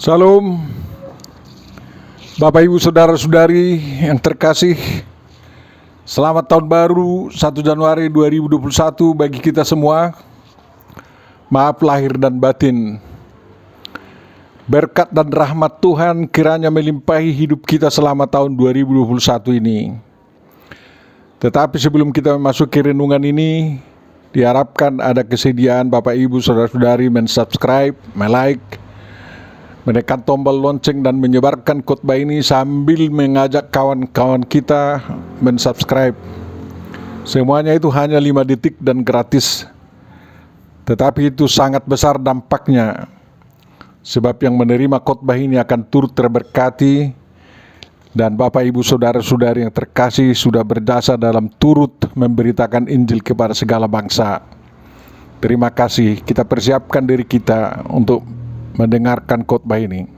Salam, Bapak Ibu Saudara-saudari yang terkasih. Selamat tahun baru 1 Januari 2021 bagi kita semua. Maaf lahir dan batin. Berkat dan rahmat Tuhan kiranya melimpahi hidup kita selama tahun 2021 ini. Tetapi sebelum kita memasuki renungan ini, diharapkan ada kesediaan Bapak Ibu Saudara-saudari mensubscribe, like, menekan tombol lonceng dan menyebarkan khotbah ini sambil mengajak kawan-kawan kita mensubscribe. Semuanya itu hanya 5 detik dan gratis. Tetapi itu sangat besar dampaknya. Sebab yang menerima khotbah ini akan turut terberkati, dan Bapak Ibu Saudara-saudari yang terkasih sudah berdasar dalam turut memberitakan Injil kepada segala bangsa. Terima kasih, kita persiapkan diri kita untuk mendengarkan khotbah ini.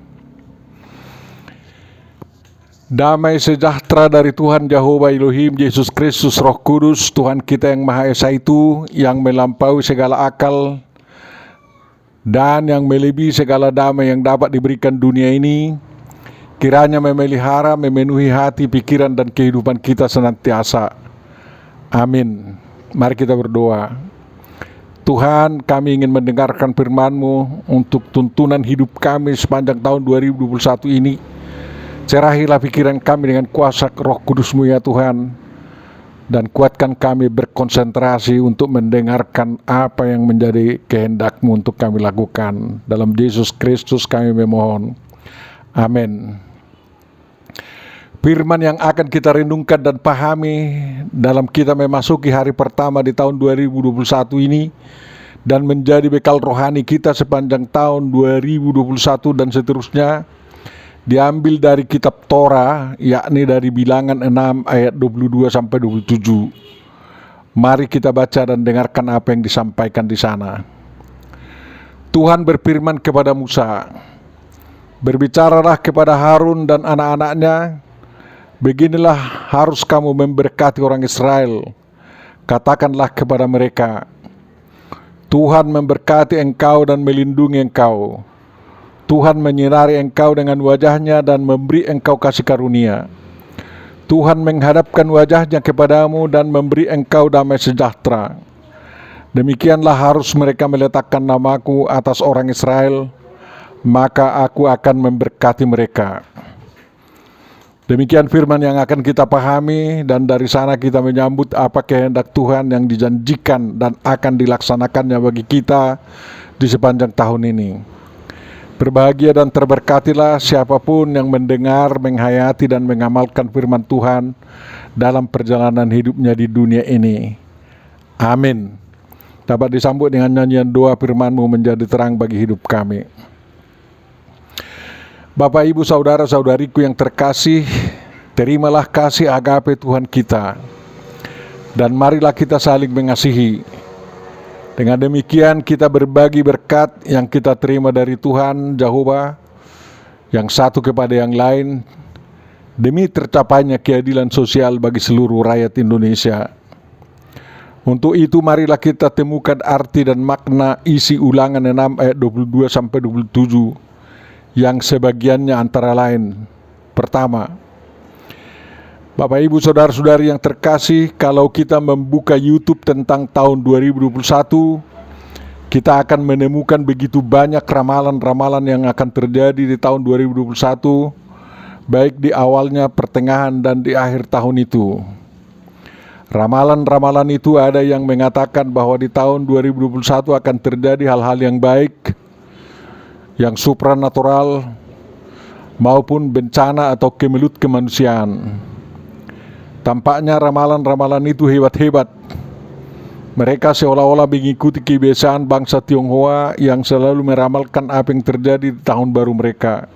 Damai sejahtera dari Tuhan Yahova Elohim, Yesus Kristus, Roh Kudus, Tuhan kita yang Maha Esa itu, yang melampaui segala akal dan yang melebihi segala damai yang dapat diberikan dunia ini, kiranya memelihara, memenuhi hati, pikiran, dan kehidupan kita senantiasa. Amin. Mari kita berdoa. Tuhan, kami ingin mendengarkan firman-Mu untuk tuntunan hidup kami sepanjang tahun 2021 ini. Cerahilah pikiran kami dengan kuasa Roh Kudus-Mu ya Tuhan, dan kuatkan kami berkonsentrasi untuk mendengarkan apa yang menjadi kehendak-Mu untuk kami lakukan. Dalam Yesus Kristus kami memohon. Amin. Firman yang akan kita renungkan dan pahami dalam kita memasuki hari pertama di tahun 2021 ini dan menjadi bekal rohani kita sepanjang tahun 2021 dan seterusnya, diambil dari kitab Torah, yakni dari Bilangan 6 ayat 22 sampai 27. Mari kita baca dan dengarkan apa yang disampaikan di sana. Tuhan berfirman kepada Musa, "Berbicaralah kepada Harun dan anak-anaknya, beginilah harus kamu memberkati orang Israel. Katakanlah kepada mereka, Tuhan memberkati engkau dan melindungi engkau. Tuhan menyinari engkau dengan wajahnya dan memberi engkau kasih karunia. Tuhan menghadapkan wajahnya kepadamu dan memberi engkau damai sejahtera. Demikianlah harus mereka meletakkan namaku atas orang Israel, maka aku akan memberkati mereka." Demikian firman yang akan kita pahami, dan dari sana kita menyambut apa kehendak Tuhan yang dijanjikan dan akan dilaksanakannya bagi kita di sepanjang tahun ini. Berbahagia dan terberkatilah siapapun yang mendengar, menghayati, dan mengamalkan firman Tuhan dalam perjalanan hidupnya di dunia ini. Amin. Dapat disambut dengan nyanyian doa firman-Mu menjadi terang bagi hidup kami. Bapak Ibu Saudara-saudariku yang terkasih, terimalah kasih agape Tuhan kita, dan marilah kita saling mengasihi. Dengan demikian kita berbagi berkat yang kita terima dari Tuhan Yahova, yang satu kepada yang lain, demi tercapainya keadilan sosial bagi seluruh rakyat Indonesia. Untuk itu marilah kita temukan arti dan makna isi Ulangan 6 ayat 22 sampai 27, yang sebagiannya antara lain. Pertama, Bapak Ibu Saudara-saudari yang terkasih, kalau kita membuka YouTube tentang tahun 2021, kita akan menemukan begitu banyak ramalan-ramalan yang akan terjadi di tahun 2021, baik di awalnya, pertengahan, dan di akhir tahun itu. Ramalan-ramalan itu ada yang mengatakan bahwa di tahun 2021 akan terjadi hal-hal yang baik, yang supranatural, maupun bencana atau kemelut kemanusiaan. Tampaknya ramalan-ramalan itu hebat-hebat. Mereka seolah-olah mengikuti kebiasaan bangsa Tionghoa yang selalu meramalkan apa yang terjadi di tahun baru mereka.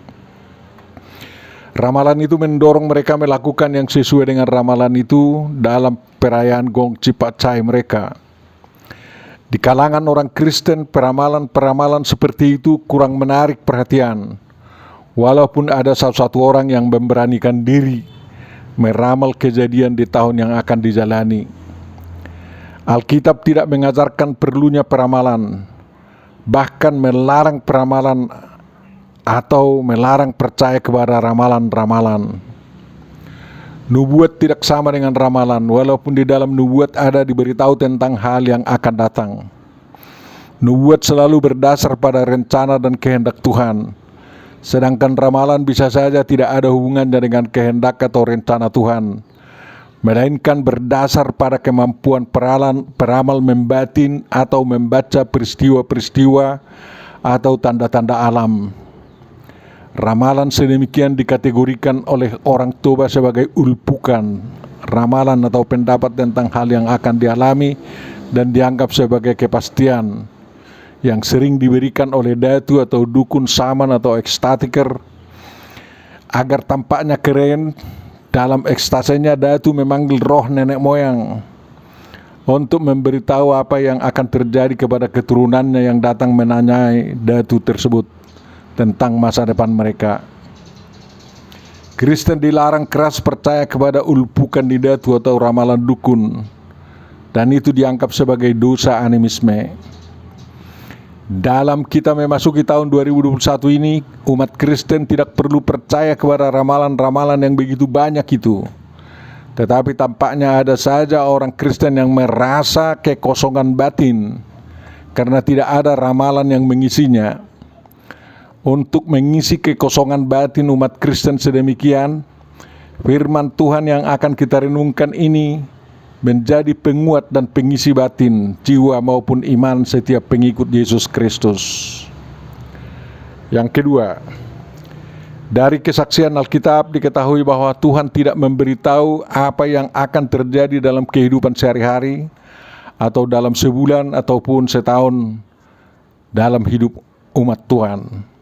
Ramalan itu mendorong mereka melakukan yang sesuai dengan ramalan itu dalam perayaan Gong Cipat Cai mereka. Di kalangan orang Kristen, peramalan-peramalan seperti itu kurang menarik perhatian, walaupun ada satu orang yang memberanikan diri meramal kejadian di tahun yang akan dijalani. Alkitab tidak mengajarkan perlunya peramalan, bahkan melarang peramalan atau melarang percaya kepada ramalan-ramalan. Nubuat tidak sama dengan ramalan, walaupun di dalam nubuat ada diberitahu tentang hal yang akan datang. Nubuat selalu berdasar pada rencana dan kehendak Tuhan, sedangkan ramalan bisa saja tidak ada hubungannya dengan kehendak atau rencana Tuhan, melainkan berdasar pada kemampuan peramal membatin atau membaca peristiwa-peristiwa atau tanda-tanda alam. Ramalan sedemikian dikategorikan oleh orang Toba sebagai ulpukan, ramalan atau pendapat tentang hal yang akan dialami dan dianggap sebagai kepastian, yang sering diberikan oleh datu atau dukun saman atau ekstatiker agar tampaknya keren. Dalam ekstasinya datu memanggil roh nenek moyang untuk memberitahu apa yang akan terjadi kepada keturunannya yang datang menanyai datu tersebut tentang masa depan mereka. Kristen dilarang keras percaya kepada ulpukan di datu atau ramalan dukun, dan itu dianggap sebagai dosa animisme. Dalam kita memasuki tahun 2021 ini, umat Kristen tidak perlu percaya kepada ramalan-ramalan yang begitu banyak itu. Tetapi tampaknya ada saja orang Kristen yang merasa kekosongan batin karena tidak ada ramalan yang mengisinya. Untuk mengisi kekosongan batin umat Kristen sedemikian, firman Tuhan yang akan kita renungkan ini menjadi penguat dan pengisi batin, jiwa maupun iman setiap pengikut Yesus Kristus. Yang kedua, dari kesaksian Alkitab diketahui bahwa Tuhan tidak memberitahu apa yang akan terjadi dalam kehidupan sehari-hari atau dalam sebulan ataupun setahun dalam hidup umat Tuhan.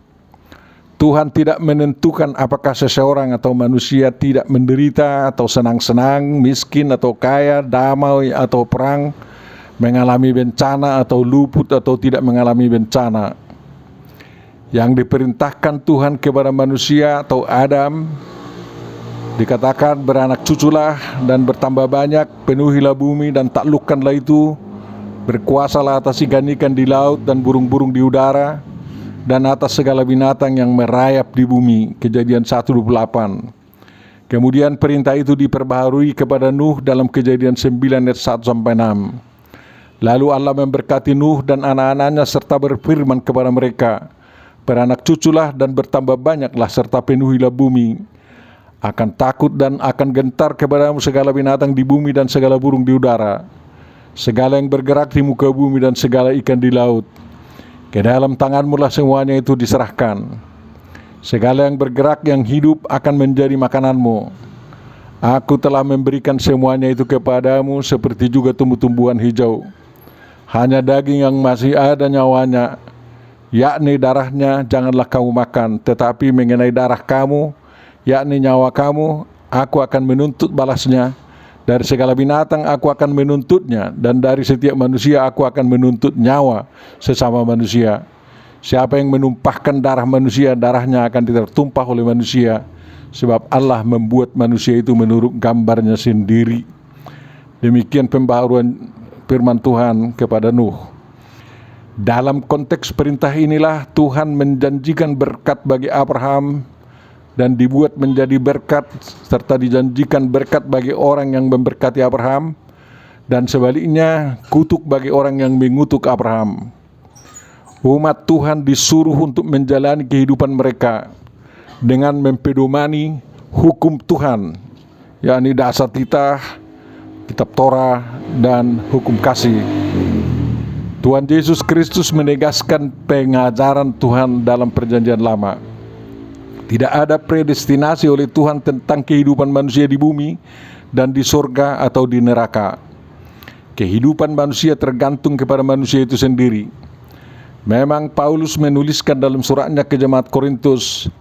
Tuhan tidak menentukan apakah seseorang atau manusia tidak menderita atau senang-senang, miskin atau kaya, damai atau perang, mengalami bencana atau luput atau tidak mengalami bencana. Yang diperintahkan Tuhan kepada manusia atau Adam, dikatakan beranak cuculah dan bertambah banyak, penuhilah bumi dan taklukkanlah itu, berkuasalah atas ikan-ikan di laut dan burung-burung di udara, dan atas segala binatang yang merayap di bumi. Kejadian 1:28. Kemudian perintah itu diperbaharui kepada Nuh dalam Kejadian 9 ayat 1-6. Lalu Allah memberkati Nuh dan anak-anaknya serta berfirman kepada mereka, beranak cuculah dan bertambah banyaklah serta penuhilah bumi. Akan takut dan akan gentar kepadamu segala binatang di bumi dan segala burung di udara, segala yang bergerak di muka bumi dan segala ikan di laut. Ke dalam tanganmu lah semuanya itu diserahkan. Segala yang bergerak yang hidup akan menjadi makananmu. Aku telah memberikan semuanya itu kepadamu seperti juga tumbuh-tumbuhan hijau. Hanya daging yang masih ada nyawanya, yakni darahnya, janganlah kamu makan. Tetapi mengenai darah kamu, yakni nyawa kamu, aku akan menuntut balasnya. Dari segala binatang aku akan menuntutnya, dan dari setiap manusia aku akan menuntut nyawa sesama manusia. Siapa yang menumpahkan darah manusia, darahnya akan tertumpah oleh manusia, sebab Allah membuat manusia itu menurut gambarnya sendiri. Demikian pembaharuan firman Tuhan kepada Nuh. Dalam konteks perintah inilah Tuhan menjanjikan berkat bagi Abraham dan dibuat menjadi berkat, serta dijanjikan berkat bagi orang yang memberkati Abraham, dan sebaliknya kutuk bagi orang yang mengutuk Abraham. Umat Tuhan disuruh untuk menjalani kehidupan mereka dengan mempedomani hukum Tuhan, yakni dasar titah, kitab Torah, dan hukum kasih. Tuhan Yesus Kristus menegaskan pengajaran Tuhan dalam Perjanjian Lama. Tidak ada predestinasi oleh Tuhan tentang kehidupan manusia di bumi dan di surga atau di neraka. Kehidupan manusia tergantung kepada manusia itu sendiri. Memang Paulus menuliskan dalam suratnya ke jemaat Korintus,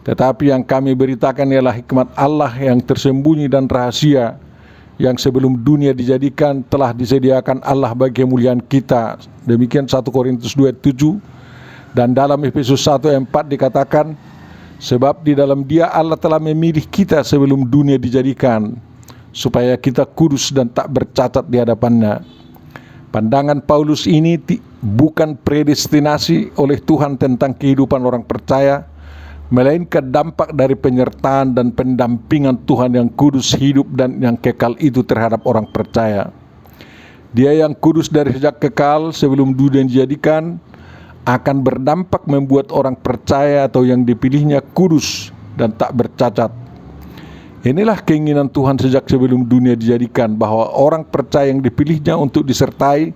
tetapi yang kami beritakan ialah hikmat Allah yang tersembunyi dan rahasia, yang sebelum dunia dijadikan telah disediakan Allah bagi kemuliaan kita. Demikian 1 Korintus 2:7. Dan dalam Efesus 1:4 dikatakan, sebab di dalam Dia Allah telah memilih kita sebelum dunia dijadikan, supaya kita kudus dan tak bercacat di hadapan-Nya. Pandangan Paulus ini bukan predestinasi oleh Tuhan tentang kehidupan orang percaya, melainkan dampak dari penyertaan dan pendampingan Tuhan yang kudus, hidup, dan yang kekal itu terhadap orang percaya. Dia yang kudus dari sejak kekal sebelum dunia dijadikan akan berdampak membuat orang percaya atau yang dipilihnya kudus dan tak bercacat. Inilah keinginan Tuhan sejak sebelum dunia dijadikan, bahwa orang percaya yang dipilihnya untuk disertai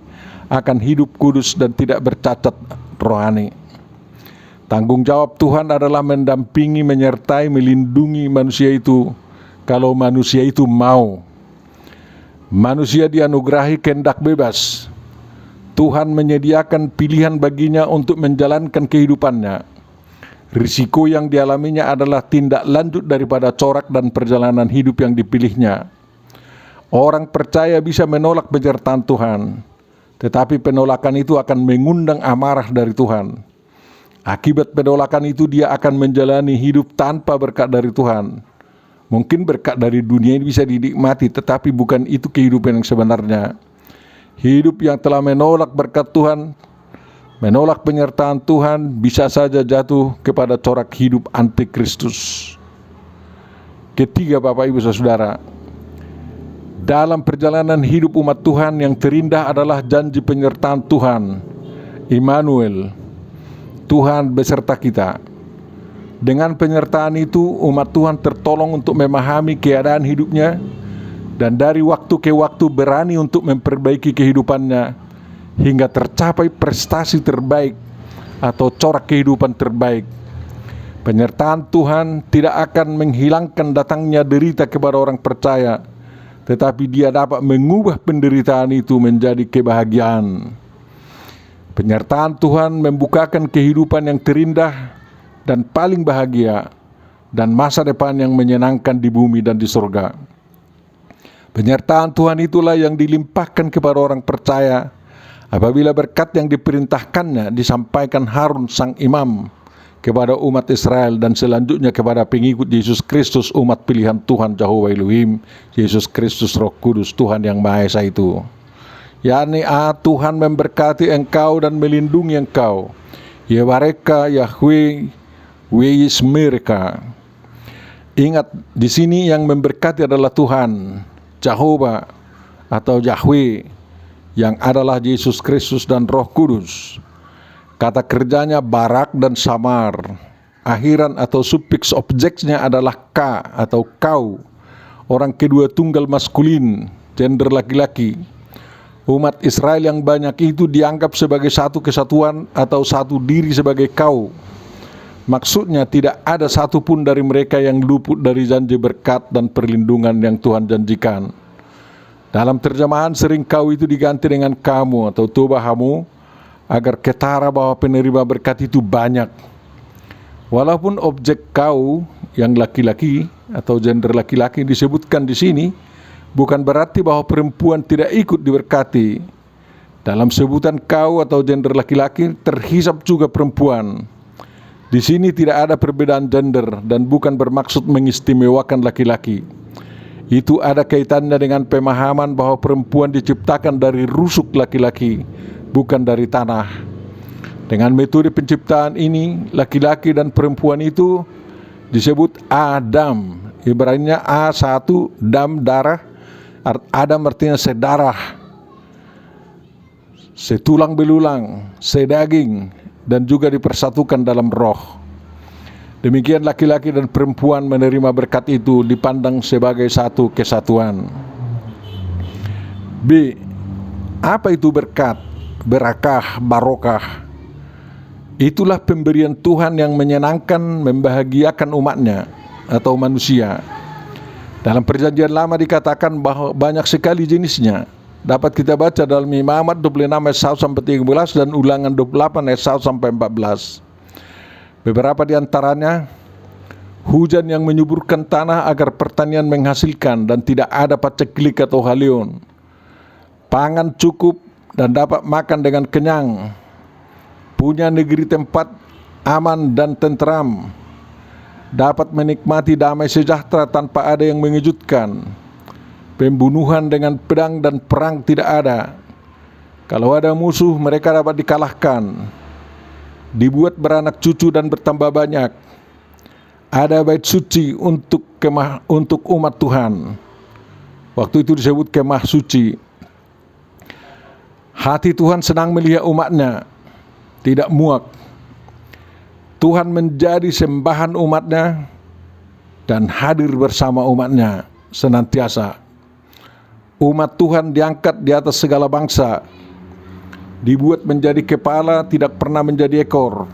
akan hidup kudus dan tidak bercacat rohani. Tanggung jawab Tuhan adalah mendampingi, menyertai, melindungi manusia itu kalau manusia itu mau. Manusia dianugerahi kehendak bebas. Tuhan menyediakan pilihan baginya untuk menjalankan kehidupannya. Risiko yang dialaminya adalah tindak lanjut daripada corak dan perjalanan hidup yang dipilihnya. Orang percaya bisa menolak penyertaan Tuhan, tetapi penolakan itu akan mengundang amarah dari Tuhan. Akibat penolakan itu dia akan menjalani hidup tanpa berkat dari Tuhan. Mungkin berkat dari dunia ini bisa dinikmati, tetapi bukan itu kehidupan yang sebenarnya. Hidup yang telah menolak berkat Tuhan, menolak penyertaan Tuhan, bisa saja jatuh kepada corak hidup antikristus. Ketiga, Bapak Ibu Saudara, dalam perjalanan hidup umat Tuhan yang terindah adalah janji penyertaan Tuhan, Immanuel, Tuhan beserta kita. Dengan penyertaan itu, umat Tuhan tertolong untuk memahami keadaan hidupnya, dan dari waktu ke waktu berani untuk memperbaiki kehidupannya hingga tercapai prestasi terbaik atau corak kehidupan terbaik. Penyertaan Tuhan tidak akan menghilangkan datangnya derita kepada orang percaya, tetapi dia dapat mengubah penderitaan itu menjadi kebahagiaan. Penyertaan Tuhan membukakan kehidupan yang terindah dan paling bahagia, dan masa depan yang menyenangkan di bumi dan di surga. Penyertaan Tuhan itulah yang dilimpahkan kepada orang percaya apabila berkat yang diperintahkannya disampaikan Harun sang imam kepada umat Israel, dan selanjutnya kepada pengikut Yesus Kristus, umat pilihan Tuhan Jehovah Elohim, Yesus Kristus Roh Kudus, Tuhan yang Maha Esa itu. yakni Tuhan memberkati engkau dan melindungi engkau. Yebareka Yahweh Weismereka. Ingat, di sini yang memberkati adalah Tuhan Jehovah atau Yahweh, yang adalah Yesus Kristus dan Roh Kudus. Kata kerjanya barak dan samar. Akhiran atau suffix objeknya adalah ka atau kau. Orang kedua tunggal maskulin, gender laki-laki. Umat Israel yang banyak itu dianggap sebagai satu kesatuan atau satu diri sebagai kau. Maksudnya tidak ada satupun dari mereka yang luput dari janji berkat dan perlindungan yang Tuhan janjikan. Dalam terjemahan sering kau itu diganti dengan kamu atau tubahamu, agar ketara bahwa penerima berkat itu banyak. Walaupun objek kau yang laki-laki atau gender laki-laki disebutkan di sini, bukan berarti bahwa perempuan tidak ikut diberkati. Dalam sebutan kau atau gender laki-laki terhisap juga perempuan. Di sini tidak ada perbedaan gender dan bukan bermaksud mengistimewakan laki-laki. Itu ada kaitannya dengan pemahaman bahwa perempuan diciptakan dari rusuk laki-laki, bukan dari tanah. Dengan metode penciptaan ini, laki-laki dan perempuan itu disebut Adam. Ibaratnya A1, dam darah. Adam artinya sedarah, setulang belulang, sedaging, dan juga dipersatukan dalam roh. Demikian laki-laki dan perempuan menerima berkat itu dipandang sebagai satu kesatuan. B. Apa itu berkat? Berakah, barokah. Itulah pemberian Tuhan yang menyenangkan, membahagiakan umatnya atau manusia. Dalam perjanjian lama dikatakan bahwa banyak sekali jenisnya. Dapat kita baca dalam Imamat 26 ayat 1 sampai 13 dan Ulangan 28 ayat 1 sampai 14. Beberapa di antaranya, hujan yang menyuburkan tanah agar pertanian menghasilkan dan tidak ada paceklik atau halion. Pangan cukup dan dapat makan dengan kenyang. Punya negeri tempat aman dan tentram. Dapat menikmati damai sejahtera tanpa ada yang mengejutkan. Pembunuhan dengan pedang dan perang tidak ada. Kalau ada musuh, mereka dapat dikalahkan. Dibuat beranak cucu dan bertambah banyak. Ada bait suci untuk umat Tuhan. Waktu itu disebut kemah suci. Hati Tuhan senang melihat umatnya, tidak muak. Tuhan menjadi sembahan umatnya dan hadir bersama umatnya senantiasa. Umat Tuhan diangkat di atas segala bangsa, dibuat menjadi kepala, tidak pernah menjadi ekor.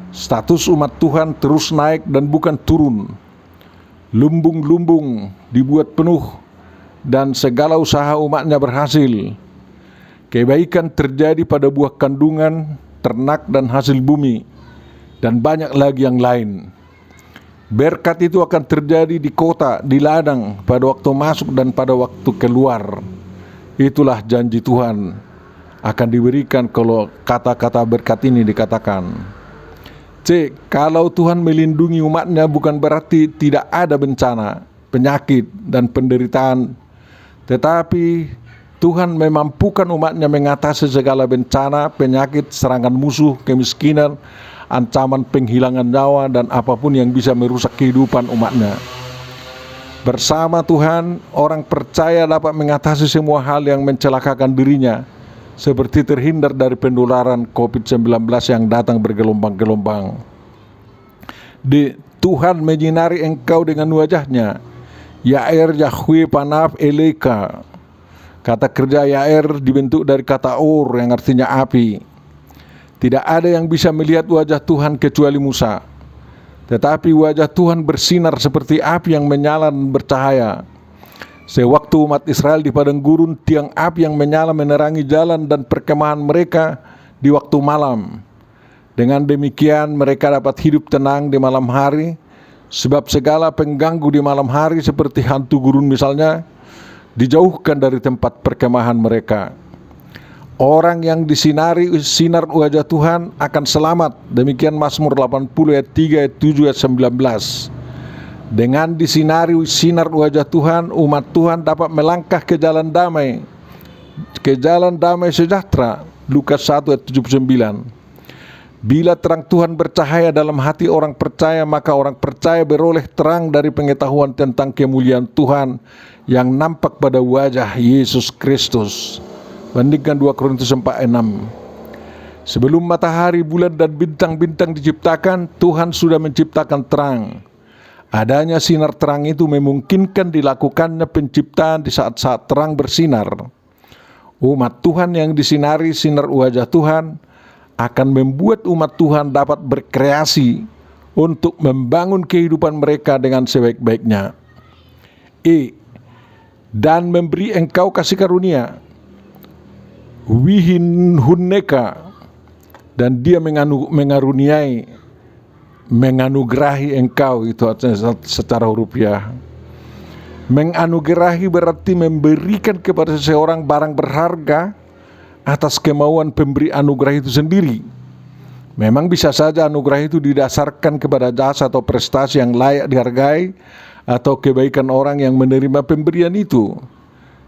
Status umat Tuhan terus naik dan bukan turun. Lumbung-lumbung dibuat penuh dan segala usaha umatnya berhasil. Kebaikan terjadi pada buah kandungan, ternak dan hasil bumi, dan banyak lagi yang lain. Berkat itu akan terjadi di kota, di ladang, pada waktu masuk dan pada waktu keluar. Itulah janji Tuhan akan diberikan kalau kata-kata berkat ini dikatakan. Kalau Tuhan melindungi umatnya bukan berarti tidak ada bencana, penyakit, dan penderitaan. Tetapi Tuhan memampukan umatnya mengatasi segala bencana, penyakit, serangan musuh, kemiskinan, ancaman penghilangan nyawa, dan apapun yang bisa merusak kehidupan umatnya. Bersama Tuhan, orang percaya dapat mengatasi semua hal yang mencelakakan dirinya, seperti terhindar dari penularan COVID-19 yang datang bergelombang-gelombang. Tuhan menyinari engkau dengan wajahnya. Yair Yahweh panaf eleka. Kata kerja Yair dibentuk dari kata Or yang artinya api. Tidak ada yang bisa melihat wajah Tuhan kecuali Musa. Tetapi wajah Tuhan bersinar seperti api yang menyala dan bercahaya. Sewaktu umat Israel di padang gurun, tiang api yang menyala menerangi jalan dan perkemahan mereka di waktu malam. Dengan demikian mereka dapat hidup tenang di malam hari, sebab segala pengganggu di malam hari seperti hantu gurun misalnya, dijauhkan dari tempat perkemahan mereka. Orang yang disinari sinar wajah Tuhan akan selamat. Demikian Mazmur 80 ayat 3, ayat 7, ayat 19. Dengan disinari sinar wajah Tuhan, umat Tuhan dapat melangkah ke jalan damai sejahtera. Lukas 1 ayat 79. Bila terang Tuhan bercahaya dalam hati orang percaya, maka orang percaya beroleh terang dari pengetahuan tentang kemuliaan Tuhan yang nampak pada wajah Yesus Kristus. Bandingkan 2 Korintus 4 ayat 6. Sebelum matahari, bulan dan bintang-bintang diciptakan, Tuhan sudah menciptakan terang. Adanya sinar terang itu memungkinkan dilakukannya penciptaan di saat-saat terang bersinar. Umat Tuhan yang disinari sinar wajah Tuhan akan membuat umat Tuhan dapat berkreasi untuk membangun kehidupan mereka dengan sebaik-baiknya. Dan memberi engkau kasih karunia, wihin hunneka, dan dia menganugerahi engkau. Itu secara hurufiah. Menganugerahi berarti memberikan kepada seseorang barang berharga atas kemauan pemberi anugerah itu sendiri. Memang bisa saja anugerah itu didasarkan kepada jasa atau prestasi yang layak dihargai atau kebaikan orang yang menerima pemberian itu.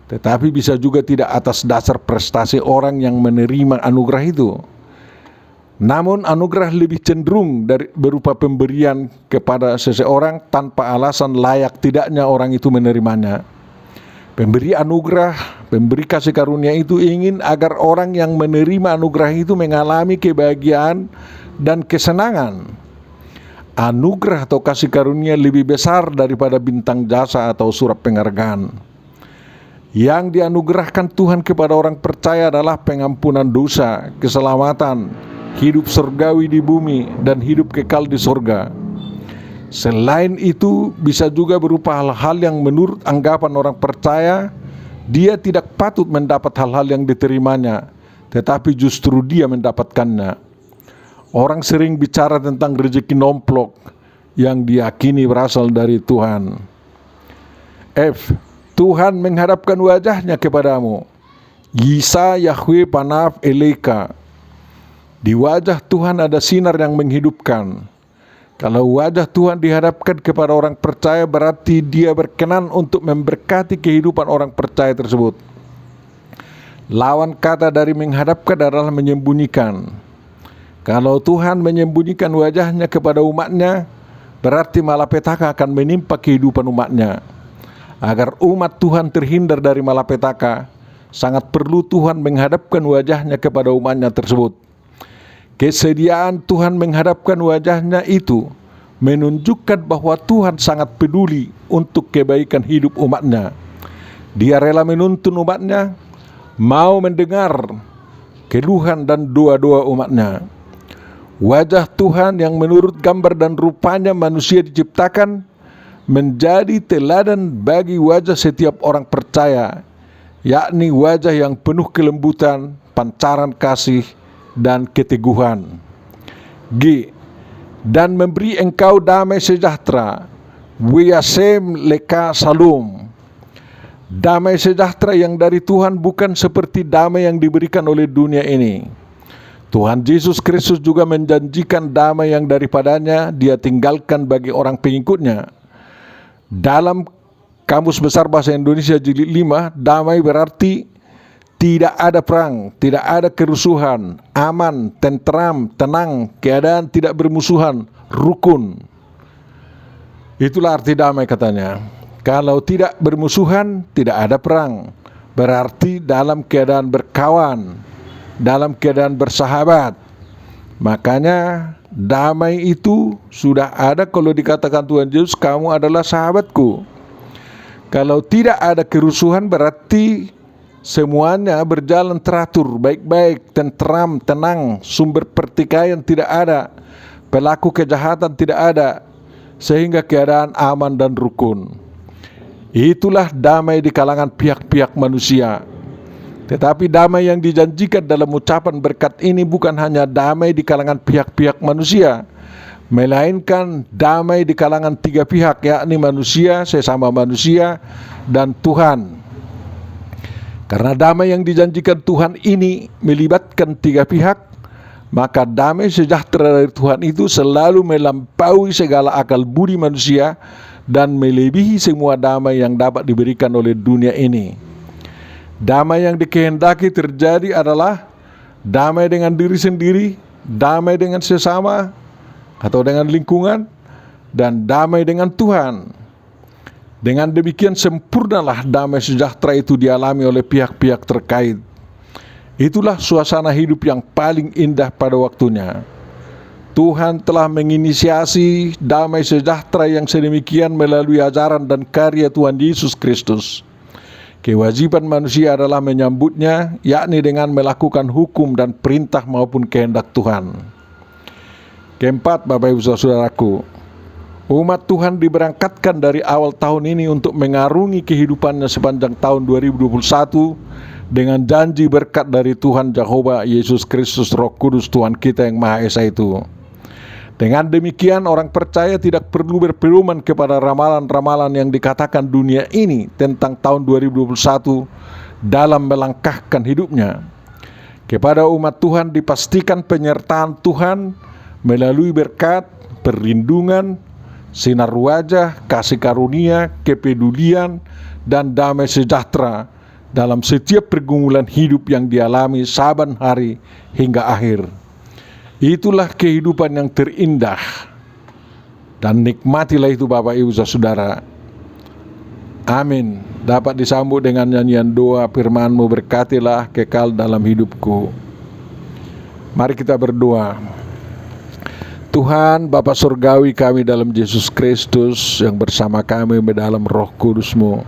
Tetapi bisa juga tidak atas dasar prestasi orang yang menerima anugerah itu. Namun anugerah lebih cenderung berupa pemberian kepada seseorang tanpa alasan layak tidaknya orang itu menerimanya. Pemberi anugerah, pemberi kasih karunia itu ingin agar orang yang menerima anugerah itu mengalami kebahagiaan dan kesenangan. Anugerah atau kasih karunia lebih besar daripada bintang jasa atau surat penghargaan. Yang dianugerahkan Tuhan kepada orang percaya adalah pengampunan dosa, keselamatan, hidup surgawi di bumi, dan hidup kekal di surga. Selain itu, bisa juga berupa hal-hal yang menurut anggapan orang percaya dia tidak patut mendapat hal-hal yang diterimanya, tetapi justru dia mendapatkannya. Orang sering bicara tentang rezeki nomplok yang diyakini berasal dari Tuhan. Tuhan menghadapkan wajahnya kepadamu. Yisa Yahweh panaf eleka. Di wajah Tuhan ada sinar yang menghidupkan. Kalau wajah Tuhan dihadapkan kepada orang percaya, berarti dia berkenan untuk memberkati kehidupan orang percaya tersebut. Lawan kata dari menghadapkan adalah menyembunyikan. Kalau Tuhan menyembunyikan wajahnya kepada umatnya, berarti malapetaka akan menimpa kehidupan umatnya. Agar umat Tuhan terhindar dari malapetaka, sangat perlu Tuhan menghadapkan wajahnya kepada umatnya tersebut. Kesediaan Tuhan menghadapkan wajahnya itu menunjukkan bahwa Tuhan sangat peduli untuk kebaikan hidup umatnya. Dia rela menuntun umatnya, mau mendengar keluhan dan doa-doa umatnya. Wajah Tuhan yang menurut gambar dan rupanya manusia diciptakan menjadi teladan bagi wajah setiap orang percaya, yakni wajah yang penuh kelembutan, pancaran kasih, dan keteguhan. G. Dan memberi engkau damai sejahtera, wiyasem leka salum. Damai sejahtera yang dari Tuhan bukan seperti damai yang diberikan oleh dunia ini. Tuhan Yesus Kristus juga menjanjikan damai yang daripadanya Dia tinggalkan bagi orang pengikutnya. Dalam Kamus Besar Bahasa Indonesia Jilid 5, damai berarti tidak ada perang, tidak ada kerusuhan, aman, tentram, tenang, keadaan tidak bermusuhan, rukun. Itulah arti damai katanya. Kalau tidak bermusuhan, tidak ada perang. Berarti dalam keadaan berkawan, dalam keadaan bersahabat. Makanya damai itu sudah ada kalau dikatakan Tuhan Yesus, kamu adalah sahabatku. Kalau tidak ada kerusuhan berarti semuanya berjalan teratur, baik-baik, tentram, tenang, sumber pertikaian tidak ada, pelaku kejahatan tidak ada, sehingga keadaan aman dan rukun. Itulah damai di kalangan pihak-pihak manusia. Tetapi damai yang dijanjikan dalam ucapan berkat ini bukan hanya damai di kalangan pihak-pihak manusia, melainkan damai di kalangan tiga pihak, yakni manusia, sesama manusia, dan Tuhan. Karena damai yang dijanjikan Tuhan ini melibatkan tiga pihak, maka damai sejahtera dari Tuhan itu selalu melampaui segala akal budi manusia dan melebihi semua damai yang dapat diberikan oleh dunia ini. Damai yang dikehendaki terjadi adalah damai dengan diri sendiri, damai dengan sesama atau dengan lingkungan, dan damai dengan Tuhan. Dengan demikian sempurnalah damai sejahtera itu dialami oleh pihak-pihak terkait. Itulah suasana hidup yang paling indah pada waktunya. Tuhan telah menginisiasi damai sejahtera yang sedemikian melalui ajaran dan karya Tuhan Yesus Kristus. Kewajiban manusia adalah menyambutnya, yakni dengan melakukan hukum dan perintah maupun kehendak Tuhan. Keempat, Bapak Ibu Saudaraku, umat Tuhan diberangkatkan dari awal tahun ini untuk mengarungi kehidupannya sepanjang tahun 2021 dengan janji berkat dari Tuhan Jehovah Yesus Kristus Roh Kudus Tuhan kita yang Maha Esa itu. Dengan demikian orang percaya tidak perlu berpedoman kepada ramalan-ramalan yang dikatakan dunia ini tentang tahun 2021 dalam melangkahkan hidupnya. Kepada umat Tuhan dipastikan penyertaan Tuhan melalui berkat, perlindungan, sinar wajah, kasih karunia, kepedulian, dan damai sejahtera dalam setiap pergumulan hidup yang dialami saban hari hingga akhir. Itulah kehidupan yang terindah, dan nikmatilah itu Bapak Ibu Saudara. Amin. Dapat disambut dengan nyanyian doa firman-Mu, berkatilah kekal dalam hidupku. Mari kita berdoa. Tuhan Bapa Surgawi kami dalam Yesus Kristus yang bersama kami dalam Roh Kudus-Mu,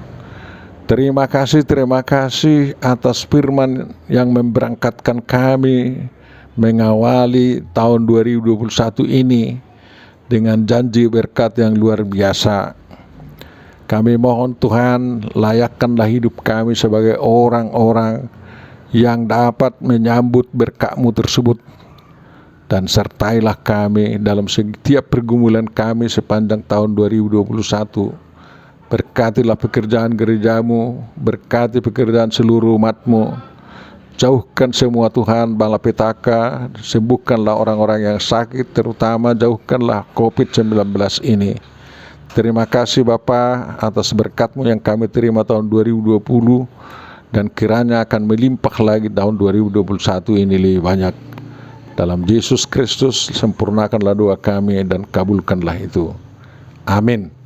terima kasih atas firman yang memberangkatkan kami mengawali tahun 2021 ini dengan janji berkat yang luar biasa. Kami mohon Tuhan, layakkanlah hidup kami sebagai orang-orang yang dapat menyambut berkat-Mu tersebut, dan sertailah kami dalam setiap pergumulan kami sepanjang tahun 2021. Berkatilah pekerjaan gereja-Mu, berkati pekerjaan seluruh umat-Mu. Jauhkan semua Tuhan malapetaka, sembuhkanlah orang-orang yang sakit, terutama jauhkanlah COVID-19 ini. Terima kasih Bapa atas berkat-Mu yang kami terima tahun 2020, dan kiranya akan melimpah lagi tahun 2021 ini lebih banyak. Dalam Yesus Kristus sempurnakanlah doa kami dan kabulkanlah itu. Amin.